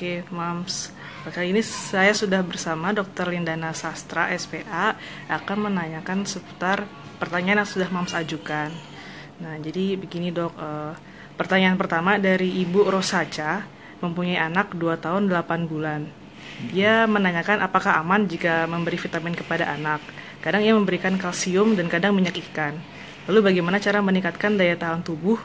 Oke, Mams. Kali ini saya sudah bersama Dr. Lindana Sastra, SPA, akan menanyakan seputar pertanyaan yang sudah Mams ajukan. Nah, jadi begini dok, pertanyaan pertama dari Ibu Rosaca, mempunyai anak 2 tahun 8 bulan. Dia menanyakan apakah aman jika memberi vitamin kepada anak. Kadang ia memberikan kalsium dan kadang minyak ikan. Lalu bagaimana cara meningkatkan daya tahan tubuh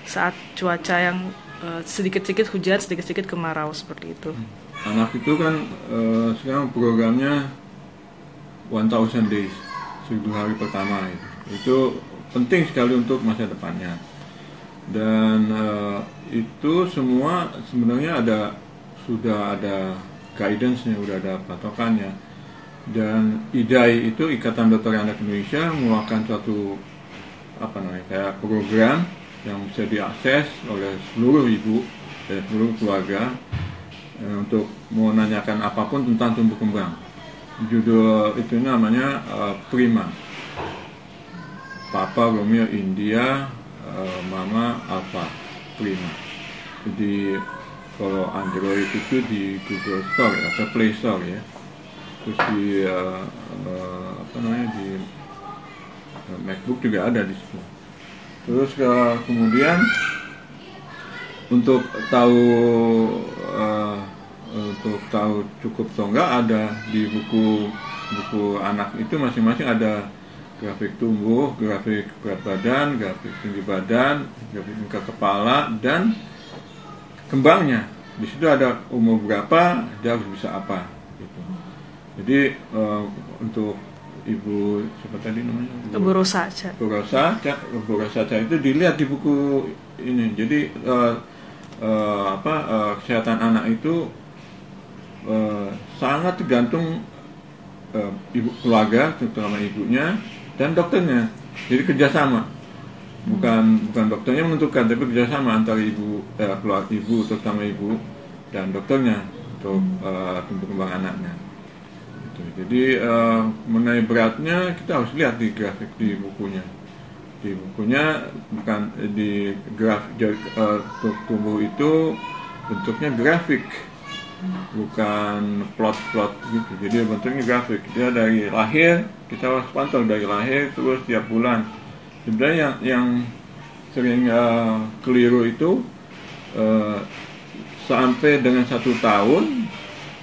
saat cuaca yang sedikit-sedikit hujan, sedikit-sedikit kemarau seperti itu? Anak itu kan sekarang programnya 1000 days, 1000 hari pertama itu penting sekali untuk masa depannya. Dan itu semua sebenarnya sudah ada guidance-nya, sudah ada patokannya. Dan IDAI itu Ikatan Dokter Anak Indonesia mengeluarkan suatu kayak program yang bisa diakses oleh seluruh ibu dan seluruh keluarga untuk menanyakan apapun tentang tumbuh kembang. Judul itu namanya Prima, Papa Romeo India, Mama Alpha, Prima. Jadi kalau Android itu di Google Store atau Play Store ya, terus di di MacBook juga ada di situ. Terus kemudian untuk tahu cukup atau enggak, ada di buku anak itu masing-masing ada grafik tumbuh, grafik berat badan, grafik tinggi badan, grafik tingkat kepala, dan kembangnya. Di situ ada umur berapa, dia harus bisa apa gitu. Jadi untuk Ibu siapa tadi namanya? Ibu Rosaca. Bu Rosaca itu dilihat di buku ini. Jadi kesehatan anak itu sangat tergantung ibu keluarga, terutama ibunya dan dokternya. Jadi kerjasama, bukan dokternya menentukan, tapi kerjasama antara keluarga ibu, terutama ibu dan dokternya untuk tumbuh kembang anaknya. Jadi mengenai beratnya kita harus lihat di grafik di bukunya. Di bukunya bukan di grafik tumbuh itu bentuknya grafik, bukan plot gitu. Jadi bentuknya grafik. Dia dari lahir, kita harus pantau dari lahir terus tiap bulan. Sebenarnya yang sering keliru itu sampai dengan 1 tahun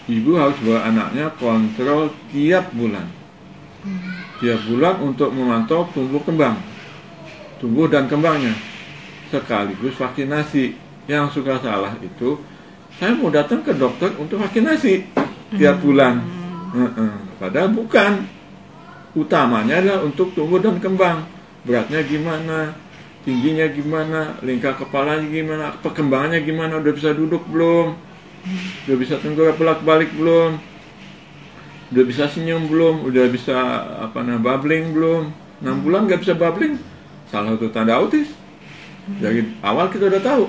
ibu harus bawa anaknya kontrol tiap bulan untuk memantau tumbuh dan kembangnya, sekaligus vaksinasi. Yang suka salah itu, saya mau datang ke dokter untuk vaksinasi tiap bulan, padahal bukan. Utamanya adalah untuk tumbuh dan kembang, beratnya gimana, tingginya gimana, lingkar kepalanya gimana, perkembangannya gimana, udah bisa duduk belum, udah bisa tenggerak bolak-balik belum, udah bisa senyum belum, udah bisa babbling belum. 6 bulan nggak bisa babbling, salah satu tanda autis. Dari awal kita udah tahu,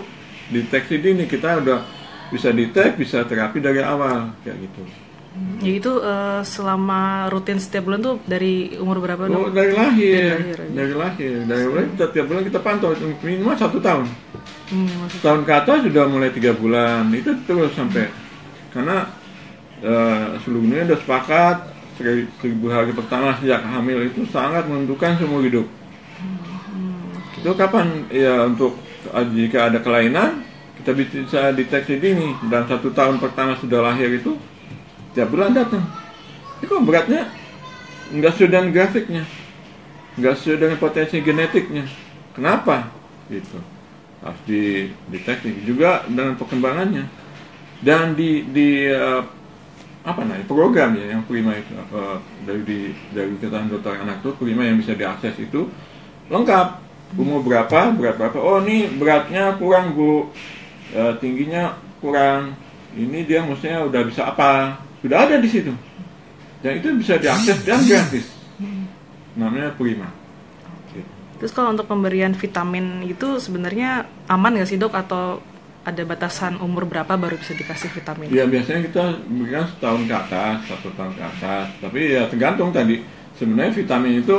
deteksi dini kita udah bisa bisa terapi dari awal kayak gitu. Ya itu selama rutin setiap bulan tuh dari umur berapa dok? Dari lahir. Tiap bulan kita pantau minimal 1 tahun. Tahun ke atas sudah mulai 3 bulan, itu terus sampai, karena seluruh dunia sudah sepakat 1000 hari pertama sejak hamil itu sangat menentukan seumur hidup. Itu kapan ya, untuk jika ada kelainan kita bisa deteksi dini. Dalam 1 tahun pertama sudah lahir itu tiap bulan datang. Itu beratnya nggak sesuai dengan grafiknya, nggak sesuai dengan potensi genetiknya. Kenapa? Gitu. Harus dideteksi juga dengan perkembangannya. Dan program ya yang Prima itu dari Ikatan Dokter Anak itu, Prima yang bisa diakses itu lengkap. Umur berapa, berat berapa. Oh, ini beratnya kurang Bu, tingginya kurang. Ini dia maksudnya udah bisa apa? Sudah ada di situ. Dan itu bisa diakses dan gratis. Namanya Prima. Terus kalau untuk pemberian vitamin itu sebenarnya aman nggak sih dok, atau ada batasan umur berapa baru bisa dikasih vitamin? Ya biasanya kita berikan 1 tahun ke atas, 1 tahun ke atas. Tapi ya tergantung tadi. Sebenarnya vitamin itu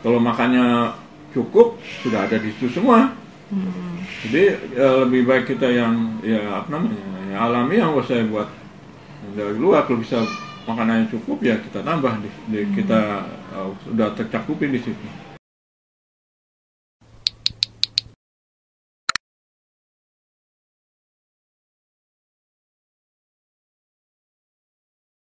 kalau makannya cukup sudah ada di situ semua. Jadi lebih baik kita yang ya apa namanya ya, alami, yang nggak usah buat dari luar. Kalau bisa makanannya cukup ya kita tambah kita sudah tercakupi di situ.